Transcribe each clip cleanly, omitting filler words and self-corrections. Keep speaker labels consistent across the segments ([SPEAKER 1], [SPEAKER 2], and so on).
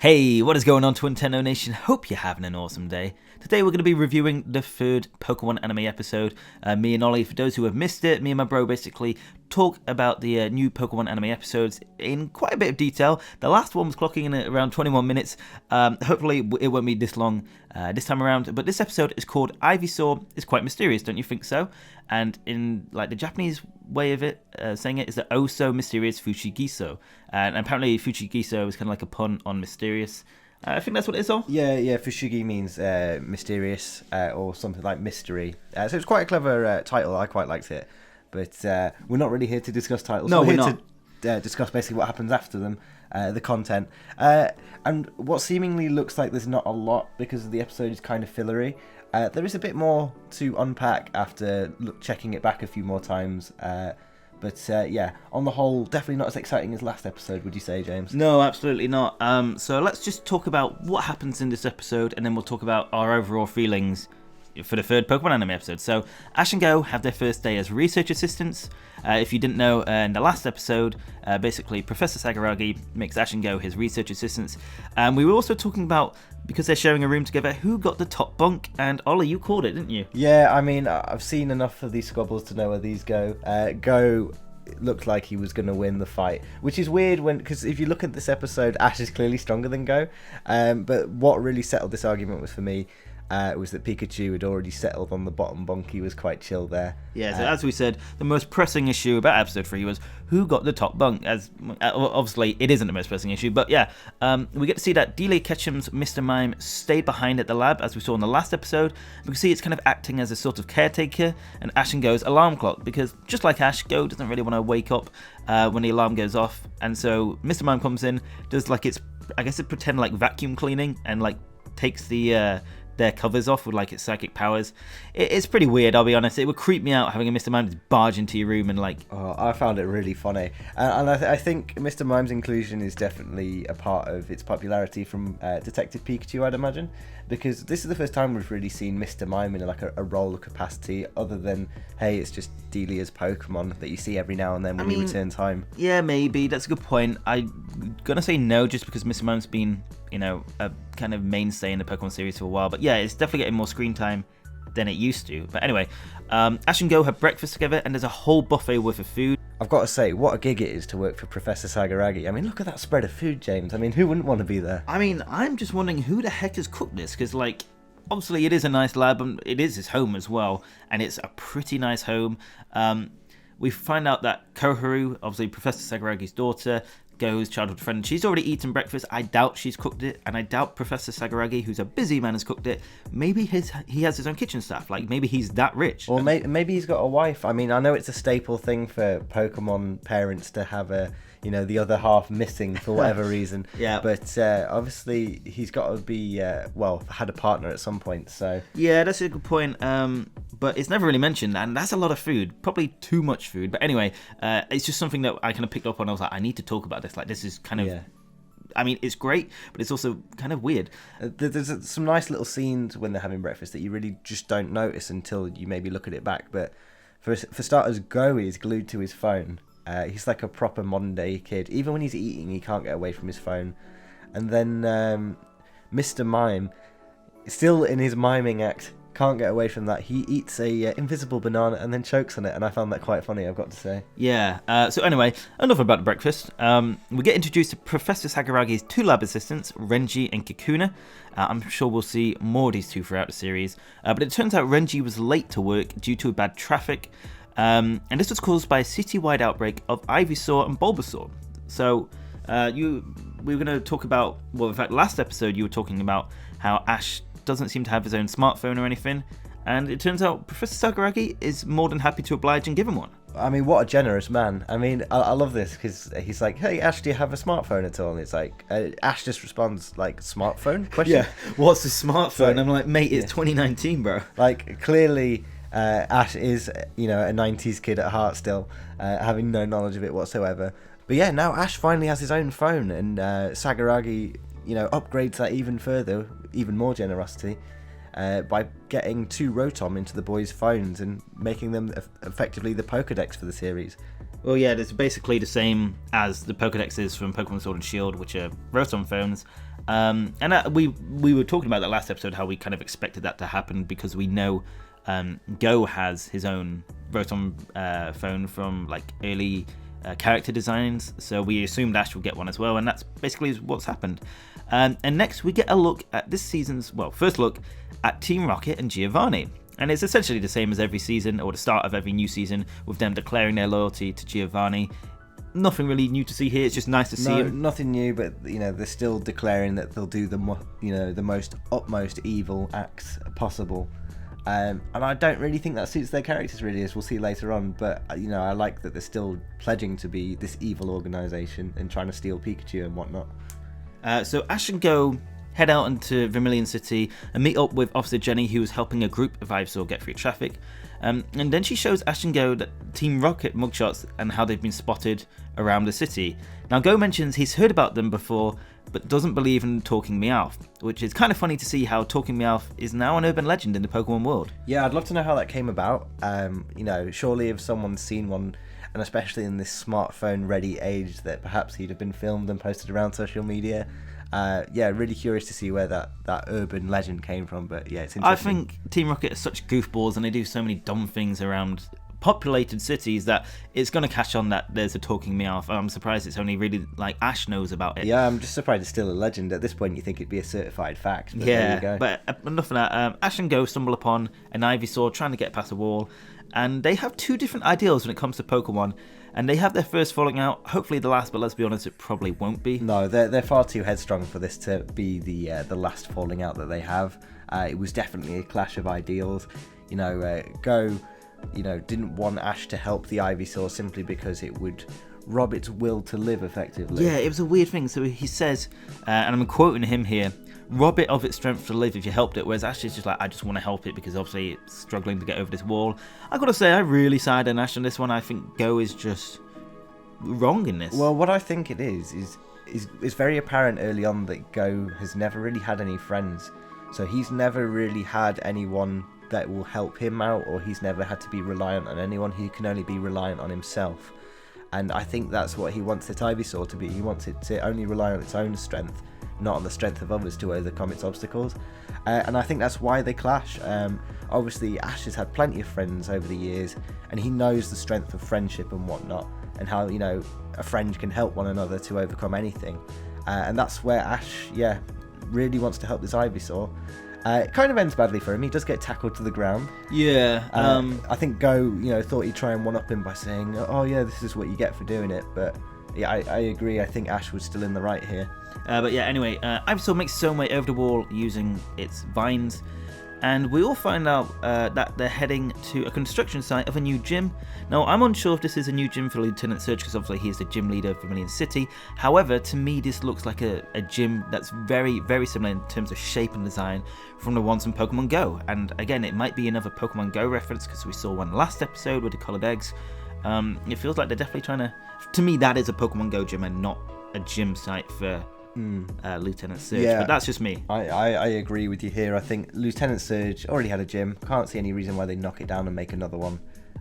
[SPEAKER 1] Hey, what is going on, Twintendo Nation? Hope you're having an awesome day. Today we're going to be reviewing the third Pokémon anime episode. Me and Ollie, for those who have missed it, me and my bro basically talk about the new Pokémon anime episodes in quite a bit of detail. The last one was clocking in at around 21 minutes. Hopefully it won't be this long this time around. But this episode is called Ivysaur. It's quite mysterious, don't you think so? And in like the Japanese way of it, saying it is the oh so mysterious Fuchigiso. And apparently Fuchigiso is kind of like a pun on mysterious. I think that's what it is all.
[SPEAKER 2] Yeah, Fushigi means mysterious or something like mystery. So it's quite a clever title. I quite liked it. But we're not really here to discuss titles.
[SPEAKER 1] No, we're
[SPEAKER 2] here to discuss basically what happens after them, the content. And what seemingly looks like there's not a lot because the episode is kind of fillery. There is a bit more to unpack after checking it back a few more times. But yeah, on the whole, definitely not as exciting as last episode, would you say, James?
[SPEAKER 1] No, absolutely not. So let's just talk about what happens in this episode, and then we'll talk about our overall feelings for the third Pokemon anime episode. So Ash and Go have their first day as research assistants. If you didn't know, in the last episode, basically Professor Sakuragi makes Ash and Go his research assistants. And we were also talking about, because they're sharing a room together, who got the top bunk. And Ollie, you called it, didn't you?
[SPEAKER 2] Yeah, I mean, I've seen enough of these squabbles to know where these go. Go looked like he was going to win the fight, which is weird because if you look at this episode, Ash is clearly stronger than Go. But what really settled this argument was for me was that Pikachu had already settled on the bottom bunk. He was quite chill there.
[SPEAKER 1] Yeah, so as we said, the most pressing issue about episode 3 was who got the top bunk. As obviously it isn't the most pressing issue, but yeah, we get to see that Delay Ketchum's Mr. Mime stayed behind at the lab, as we saw in the last episode. We can see it's kind of acting as a sort of caretaker and Ash and Go's alarm clock, because just like Ash, Go doesn't really want to wake up when the alarm goes off, and so Mr. Mime comes in, does like I guess it pretend like vacuum cleaning, and like takes their covers off with like its psychic powers. It's pretty weird, I'll be honest. It would creep me out having a Mr. Mime just barge into your room and like...
[SPEAKER 2] Oh, I found it really funny. And I think Mr. Mime's inclusion is definitely a part of its popularity from Detective Pikachu, I'd imagine. Because this is the first time we've really seen Mr. Mime in like a role of capacity, other than, hey, it's just Delia's Pokemon that you see every now and then when he returns home.
[SPEAKER 1] Yeah, maybe. That's a good point. I'm going to say no, just because Mr. Mime's been, a kind of mainstay in the Pokemon series for a while. But yeah, it's definitely getting more screen time than it used to. But anyway, Ash and Go have breakfast together, and there's a whole buffet worth of food.
[SPEAKER 2] I've got to say, what a gig it is to work for Professor Sakuragi. I mean, look at that spread of food, James. I mean, who wouldn't want to be there?
[SPEAKER 1] I mean, I'm just wondering who the heck has cooked this, because, like, obviously it is a nice lab, and it is his home as well, and it's a pretty nice home. We find out that Koharu, obviously Professor Sakuragi's daughter, Go's childhood friend, she's already eaten breakfast. I doubt she's cooked it, and I doubt Professor Sakuragi, who's a busy man, has cooked it. Maybe he has his own kitchen staff. Like, maybe he's that rich.
[SPEAKER 2] Or maybe he's got a wife. I mean, I know it's a staple thing for Pokemon parents to have the other half missing for whatever reason.
[SPEAKER 1] Yeah.
[SPEAKER 2] But obviously he's got to be, had a partner at some point, so...
[SPEAKER 1] Yeah, that's a good point. But it's never really mentioned, and that's a lot of food. Probably too much food. But anyway, it's just something that I kind of picked up on. I was like, I need to talk about this. Like, this is kind of... Yeah. I mean, it's great, but it's also kind of weird.
[SPEAKER 2] There's some nice little scenes when they're having breakfast that you really just don't notice until you maybe look at it back. But for starters, Go is glued to his phone. He's like a proper modern day kid. Even when he's eating, he can't get away from his phone. And then Mr. Mime, still in his miming act, can't get away from that. He eats a invisible banana and then chokes on it, and I found that quite funny, I've got to say.
[SPEAKER 1] Yeah, so anyway, enough about the breakfast. We get introduced to Professor Sakuragi's two lab assistants, Renji and Kikuna. I'm sure we'll see more of these two throughout the series. But it turns out Renji was late to work due to bad traffic. And this was caused by a city-wide outbreak of Ivysaur and Bulbasaur. So, we were going to talk about... Well, in fact, last episode you were talking about how Ash doesn't seem to have his own smartphone or anything, and it turns out Professor Sakuragi is more than happy to oblige and give him one.
[SPEAKER 2] I mean, what a generous man. I mean, I love this, because he's like, hey, Ash, do you have a smartphone at all? And it's like, Ash just responds, like, smartphone? Question?
[SPEAKER 1] Yeah, what's a smartphone? I'm like, mate, it's 2019, bro.
[SPEAKER 2] Like, clearly... Ash is, a 90s kid at heart still, having no knowledge of it whatsoever. But yeah, now Ash finally has his own phone, and Sakuragi, upgrades that even further, even more generosity, by getting 2 Rotom into the boys' phones and making them effectively the Pokedex for the series.
[SPEAKER 1] Well, yeah, it's basically the same as the Pokédexes from Pokemon Sword and Shield, which are Rotom phones. And we were talking about that last episode, how we kind of expected that to happen because we know Go has his own Rotom phone from like early character designs, so we assumed Ash would get one as well, and that's basically what's happened. And next we get a look at this season's, first look at Team Rocket and Giovanni. And it's essentially the same as every season, or the start of every new season, with them declaring their loyalty to Giovanni. Nothing really new to see here. It's just nice to see him.
[SPEAKER 2] Nothing new, but they're still declaring that they'll do the most utmost evil acts possible. And I don't really think that suits their characters really, as we'll see later on. But I like that they're still pledging to be this evil organisation and trying to steal Pikachu and whatnot.
[SPEAKER 1] So Ash and Go head out into Vermilion City and meet up with Officer Jenny, who is helping a group of Ivysaur get through traffic. And then she shows Ash and Go that Team Rocket mugshots and how they've been spotted around the city. Now Go mentions he's heard about them before, but doesn't believe in Talking Meowth, which is kind of funny to see how Talking Meowth is now an urban legend in the Pokemon world.
[SPEAKER 2] Yeah, I'd love to know how that came about. Surely if someone's seen one, and especially in this smartphone ready age, that perhaps he'd have been filmed and posted around social media. Really curious to see where that urban legend came from, but yeah, it's interesting.
[SPEAKER 1] I think Team Rocket are such goofballs and they do so many dumb things around populated cities that it's going to catch on that there's a Talking Meowth. I'm surprised it's only really like Ash knows about it.
[SPEAKER 2] Yeah, I'm just surprised it's still a legend. At this point you think it'd be a certified fact, but there you go.
[SPEAKER 1] But enough of that. Ash and Go stumble upon an Ivysaur trying to get past a wall, and they have two different ideals when it comes to Pokemon, and they have their first falling out, hopefully the last, but let's be honest, it probably won't be.
[SPEAKER 2] No, they're far too headstrong for this to be the last falling out that they have. It was definitely a clash of ideals. Go didn't want Ash to help the Ivysaur simply because it would rob its will to live effectively.
[SPEAKER 1] Yeah, it was a weird thing. So he says, and I'm quoting him here, rob it of its strength to live if you helped it, whereas Ash is just like, I just want to help it because obviously it's struggling to get over this wall. I gotta say, I really side on Ash on this one. I think Go is just wrong in this.
[SPEAKER 2] Well, what I think it is very apparent early on that Go has never really had any friends. So he's never really had anyone that will help him out, or he's never had to be reliant on anyone. He can only be reliant on himself. And I think that's what he wants this Ivysaur to be. He wants it to only rely on its own strength, not on the strength of others to overcome its obstacles. And I think that's why they clash. Obviously, Ash has had plenty of friends over the years, and he knows the strength of friendship and whatnot, and how, a friend can help one another to overcome anything. And that's where Ash, really wants to help this Ivysaur. It kind of ends badly for him. He does get tackled to the ground.
[SPEAKER 1] Yeah.
[SPEAKER 2] I think Go, thought he'd try and one-up him by saying, oh yeah, this is what you get for doing it. But yeah, I agree. I think Ash was still in the right here.
[SPEAKER 1] Anyway, Ivysaur makes its own way over the wall using its vines. And we all find out that they're heading to a construction site of a new gym. Now, I'm unsure if this is a new gym for Lieutenant Surge, because obviously he's the gym leader of Vermilion City. However, to me, this looks like a gym that's very, very similar in terms of shape and design from the ones in Pokemon Go. And again, it might be another Pokemon Go reference, because we saw one last episode with the coloured eggs. It feels like they're definitely trying to me, that is a Pokemon Go gym and not a gym site for Lieutenant Surge, but that's just me.
[SPEAKER 2] I agree with you here. I think Lieutenant Surge already had a gym. Can't see any reason why they knock it down and make another one.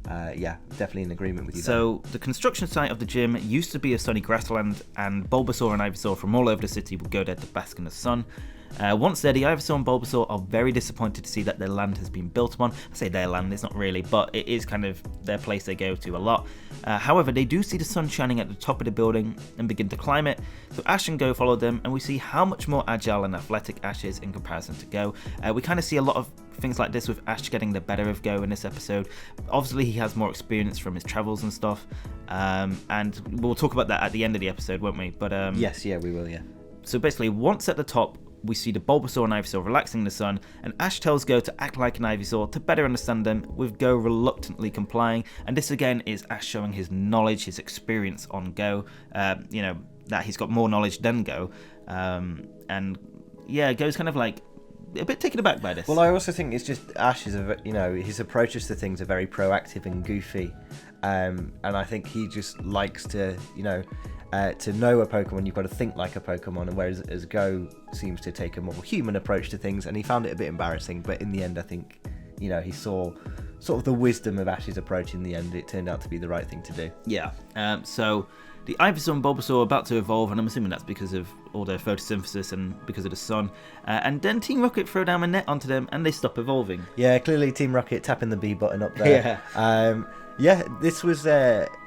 [SPEAKER 2] Definitely in agreement with you.
[SPEAKER 1] So the construction site of the gym used to be a sunny grassland, and Bulbasaur and Ivysaur from all over the city would go there to bask in the sun. Once there, the Ivysaur and Bulbasaur are very disappointed to see that their land has been built upon. I say their land, it's not really, but it is kind of their place they go to a lot. However, they do see the sun shining at the top of the building and begin to climb it. So Ash and Go follow them, and we see how much more agile and athletic Ash is in comparison to Go. We kind of see a lot of things like this with Ash getting the better of Go in this episode. Obviously, he has more experience from his travels and stuff, and we'll talk about that at the end of the episode, won't we? But
[SPEAKER 2] yes, we will, yeah.
[SPEAKER 1] So basically, once at the top, we see the Bulbasaur and Ivysaur relaxing in the sun, and Ash tells Go to act like an Ivysaur to better understand them, with Go reluctantly complying. And this again is Ash showing his knowledge, his experience on Go, that he's got more knowledge than Go. Go's kind of like a bit taken aback by this.
[SPEAKER 2] Well, I also think it's just Ash is his approaches to things are very proactive and goofy, and I think he just likes to know a Pokemon, you've got to think like a Pokemon, and whereas Go seems to take a more human approach to things, and he found it a bit embarrassing, but in the end I think he saw sort of the wisdom of Ash's approach in the end. It turned out to be the right thing to do.
[SPEAKER 1] Yeah. So the Ivysaur and Bulbasaur are about to evolve, and I'm assuming that's because of all their photosynthesis and because of the sun. And then Team Rocket throw down a net onto them, and they stop evolving.
[SPEAKER 2] Yeah, clearly Team Rocket tapping the B button up there. Yeah, this was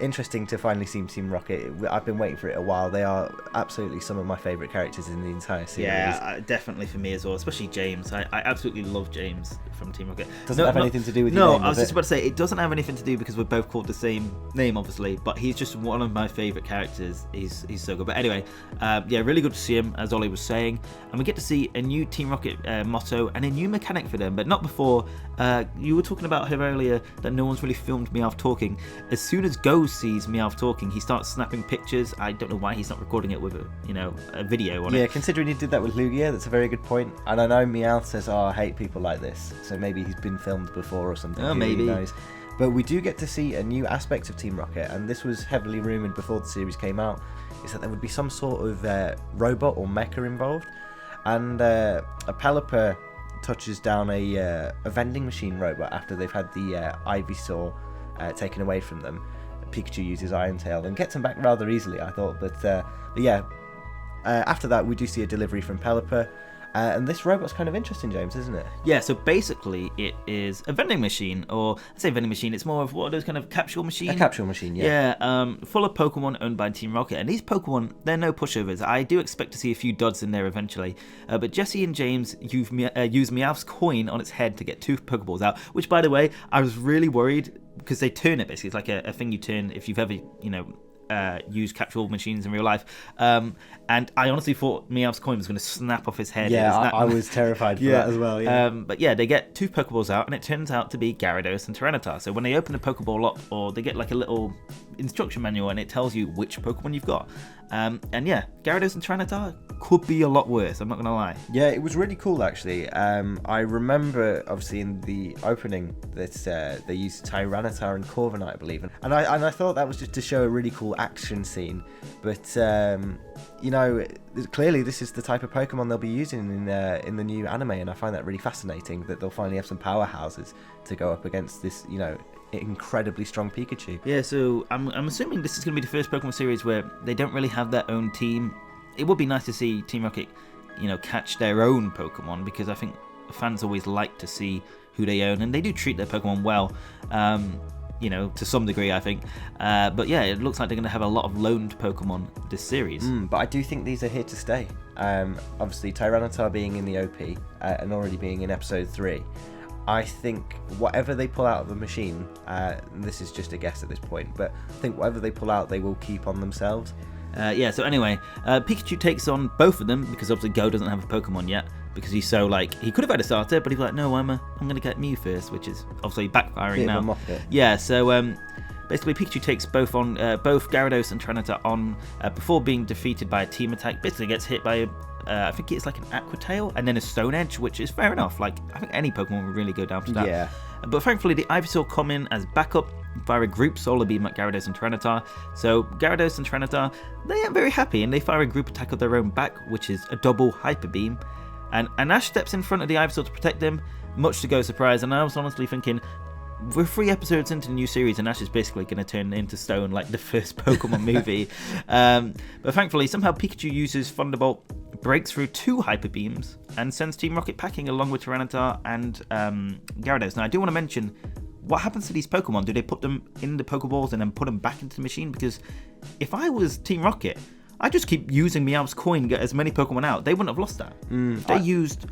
[SPEAKER 2] interesting to finally see Team Rocket. I've been waiting for it a while. They are absolutely some of my favourite characters in the entire series.
[SPEAKER 1] Yeah, definitely for me as well, especially James. I absolutely love James from Team Rocket.
[SPEAKER 2] Doesn't have anything to do with
[SPEAKER 1] your
[SPEAKER 2] name,
[SPEAKER 1] I was just about to say, it doesn't have anything to do because we're both called the same name, obviously, but he's just one of my favourite characters. He's so good. But anyway, yeah, really good to see him, as Ollie was saying. And we get to see a new Team Rocket motto and a new mechanic for them, but not before. You were talking about her earlier, that no one's really filmed Meowth talking. As soon as Go sees Meowth talking, he starts snapping pictures. I don't know why he's not recording it with a video on it.
[SPEAKER 2] Yeah, considering he did that with Lugia, that's a very good point. And I know Meowth says, "Oh, I hate people like this," so maybe he's been filmed before or something.
[SPEAKER 1] Oh, maybe.
[SPEAKER 2] Who knows? But we do get to see a new aspect of Team Rocket, and this was heavily rumoured before the series came out, is that there would be some sort of robot or mecha involved. And a Pelipper touches down a vending machine robot after they've had the Ivysaur taken away from them. Pikachu uses Iron Tail and gets him back rather easily, I thought. But yeah, after that we do see a delivery from Pelipper. And this robot's kind of interesting, James, isn't it?
[SPEAKER 1] Yeah, so basically it is a vending machine, or I say vending machine, it's more of what are those kind of capsule machine?
[SPEAKER 2] A capsule machine, yeah.
[SPEAKER 1] Yeah, full of Pokemon owned by Team Rocket. And these Pokemon, they're no pushovers. I do expect to see a few duds in there eventually. But Jesse and James use Meowth's coin on its head to get 2 Pokeballs out, which, by the way, I was really worried because they turn it, basically. It's like a thing you turn if you've ever, use capsule machines in real life, and I honestly thought Meowth's coin was going to snap off his head.
[SPEAKER 2] Yeah, I was terrified for that as well. Yeah.
[SPEAKER 1] But yeah, they get 2 Pokeballs out, and it turns out to be Gyarados and Tyranitar. So when they open the Pokeball up, or they get like a little instruction manual, and it tells you which Pokemon you've got. And yeah, Gyarados and Tyranitar could be a lot worse, I'm not going to lie.
[SPEAKER 2] Yeah, it was really cool, actually. I remember, obviously, in the opening that they used Tyranitar and Corviknight, I believe. And I thought that was just to show a really cool action scene. But, clearly this is the type of Pokemon they'll be using in the new anime, and I find that really fascinating that they'll finally have some powerhouses to go up against this, incredibly strong Pikachu.
[SPEAKER 1] Yeah, so I'm assuming this is going to be the first Pokemon series where they don't really have their own team. It would be nice to see Team Rocket, catch their own Pokemon, because I think fans always like to see who they own, and they do treat their Pokemon well, to some degree, I think. But yeah, it looks like they're going to have a lot of loaned Pokemon this series.
[SPEAKER 2] But I do think these are here to stay. Obviously, Tyranitar being in the OP and already being in Episode 3. I think whatever they pull out of the machine, and this is just a guess at this point, but I think whatever they pull out, they will keep on themselves.
[SPEAKER 1] So anyway, Pikachu takes on both of them, because obviously Go doesn't have a Pokemon yet, because he's so, he could have had a starter, but he's like, no, I'm going to get Mew first, which is obviously backfiring now. Yeah, so basically Pikachu takes both Gyarados and Tyranitar on before being defeated by a team attack. Basically gets hit by I think it's like an Aqua Tail and then a Stone Edge, which is fair enough. I think any Pokemon would really go down to that.
[SPEAKER 2] Yeah.
[SPEAKER 1] But thankfully the Ivysaur come in as backup fire a group Solar Beam at Gyarados and Tyranitar. So Gyarados and Tyranitar, they aren't very happy, and they fire a group attack of their own back, which is a double Hyper Beam. And Ash steps in front of the Ivysaur to protect them, much to Go's surprise. And I was honestly thinking, we're 3 episodes into the new series, and Ash is basically going to turn into stone like the first Pokemon movie. But thankfully, somehow Pikachu uses Thunderbolt, breaks through 2 Hyper Beams, and sends Team Rocket packing along with Tyranitar and Gyarados. Now, I do want to mention, what happens to these Pokemon? Do they put them in the Pokeballs and then put them back into the machine? Because if I was Team Rocket, I'd just keep using Meowth's coin, get as many Pokemon out. They wouldn't have lost that. They used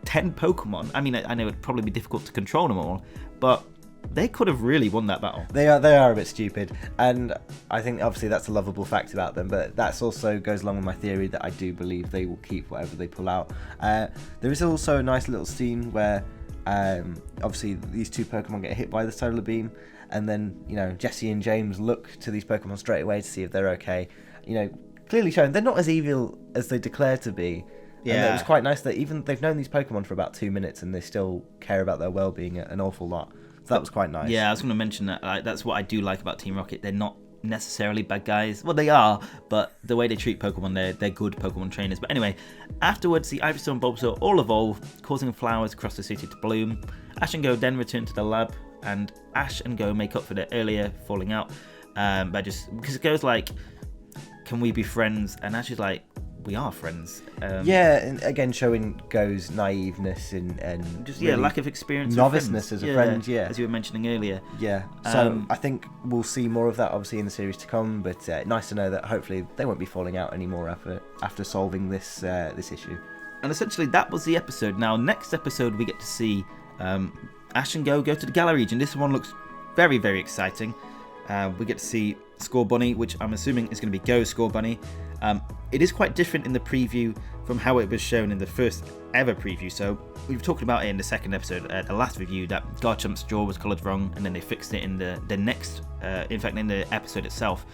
[SPEAKER 1] 10 Pokemon. I mean, I know it'd probably be difficult to control them all, but they could have really won that battle. They
[SPEAKER 2] are a bit stupid, and I think obviously that's a lovable fact about them, but that's also goes along with my theory that I do believe they will keep whatever they pull out. There is also a nice little scene where obviously these 2 Pokemon get hit by the Solar Beam, and then Jesse and James look to these Pokemon straight away to see if they're okay. Clearly showing they're not as evil as they declare to be. Yeah, and it was quite nice that even they've known these Pokemon for about 2 minutes and they still care about their well-being an awful lot. So that was quite nice.
[SPEAKER 1] Yeah, I was going to mention that. That's what I do like about Team Rocket. They're not necessarily bad guys. Well, they are, but the way they treat Pokemon, they're good Pokemon trainers. But anyway, afterwards, the Ivysaur and Bulbasaur all evolve, causing flowers across the city to bloom. Ash and Go then return to the lab, and Ash and Go make up for their earlier falling out. Because it goes like, can we be friends? And Ash is like, we are friends.
[SPEAKER 2] And again showing Go's naiveness and
[SPEAKER 1] just
[SPEAKER 2] really
[SPEAKER 1] lack of experience,
[SPEAKER 2] noviceness as a friend.
[SPEAKER 1] As you were mentioning earlier.
[SPEAKER 2] So I think we'll see more of that obviously in the series to come, but nice to know that hopefully they won't be falling out anymore after solving this issue. And
[SPEAKER 1] essentially that was the episode. Now next episode we get to see Ash and Go to the Galar region. This one looks very, very exciting. We get to see Scorbunny, which I'm assuming is going to be Go's Scorbunny. It is quite different in the preview from how it was shown in the first ever preview. So we've talked about it in the second episode, the last review, that Garchomp's jaw was coloured wrong, and then they fixed it in the next, in fact, in the episode itself.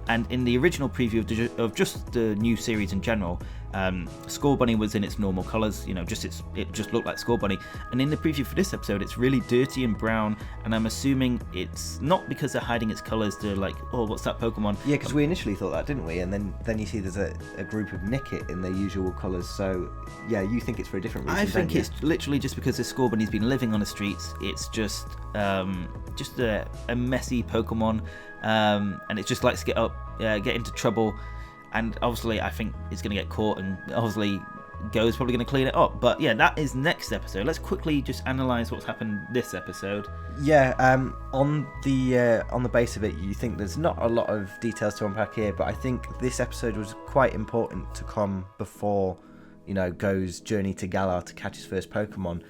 [SPEAKER 1] And in the original preview of just the new series in general, Scorbunny was in its normal colours, it just looked like Scorbunny. And in the preview for this episode, it's really dirty and brown, and I'm assuming it's not because they're hiding its colours, they're like, oh, what's that Pokemon?
[SPEAKER 2] Yeah, because we initially thought that, didn't we? And then you see there's a group of Nickit in their usual colours, so yeah, you think it's for a different reason.
[SPEAKER 1] I think it's literally just because this Scorbunny's been living on the streets. It's just a messy Pokemon, and it just likes to get into trouble. And obviously, I think it's going to get caught, and obviously, Go's probably going to clean it up. But yeah, that is next episode. Let's quickly just analyse what's happened this episode.
[SPEAKER 2] Yeah, on the base of it, you think there's not a lot of details to unpack here, but I think this episode was quite important to come before, Go's journey to Galar to catch his first Pokemon.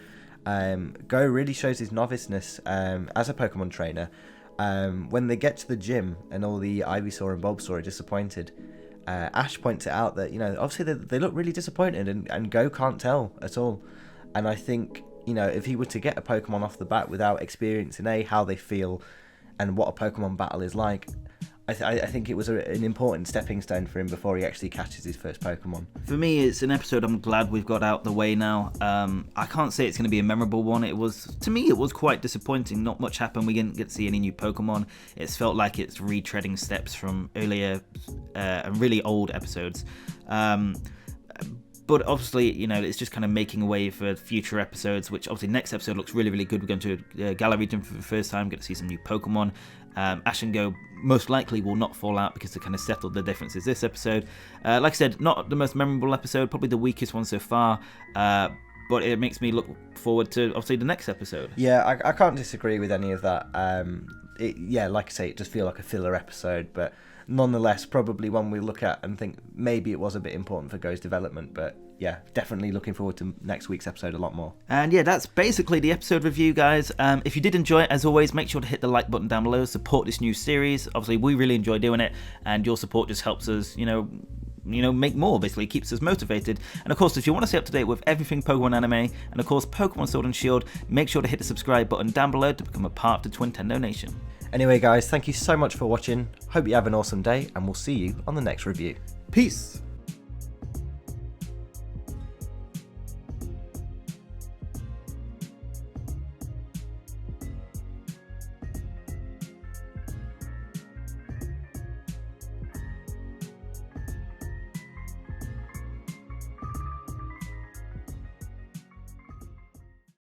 [SPEAKER 2] Go really shows his noviceness as a Pokemon trainer. When they get to the gym and all the Ivysaur and Bulbasaur are disappointed, Ash points it out that obviously they look really disappointed, and Go can't tell at all. And I think if he were to get a Pokemon off the bat without experiencing how they feel and what a Pokemon battle is like, I think it was an important stepping stone for him before he actually catches his first Pokemon.
[SPEAKER 1] For me, it's an episode I'm glad we've got out the way now. I can't say it's going to be a memorable one. It was quite disappointing. Not much happened. We didn't get to see any new Pokemon. It's felt like it's retreading steps from earlier and really old episodes. But obviously, it's just kind of making a way for future episodes, which obviously next episode looks really, really good. We're going to Galar region for the first time, get to see some new Pokemon. Ash and Go most likely will not fall out because they kind of settled the differences this episode. Like I said, not the most memorable episode, probably the weakest one so far, but it makes me look forward to obviously the next episode.
[SPEAKER 2] Yeah, I can't disagree with any of that. Like I say, it does feel like a filler episode, but nonetheless probably one we look at and think maybe it was a bit important for Go's development. But yeah, definitely looking forward to next week's episode a lot more.
[SPEAKER 1] And yeah, that's basically the episode review, guys. If you did enjoy it, as always, make sure to hit the like button down below, support this new series. Obviously we really enjoy doing it, and your support just helps us make more, basically keeps us motivated. And of course, if you want to stay up to date with everything Pokemon anime, and of course Pokemon Sword and Shield, make sure to hit the subscribe button down below to become a part of the Twintendo Nation.
[SPEAKER 2] Anyway guys, thank you so much for watching. Hope you have an awesome day, and we'll see you on the next review.
[SPEAKER 1] Peace!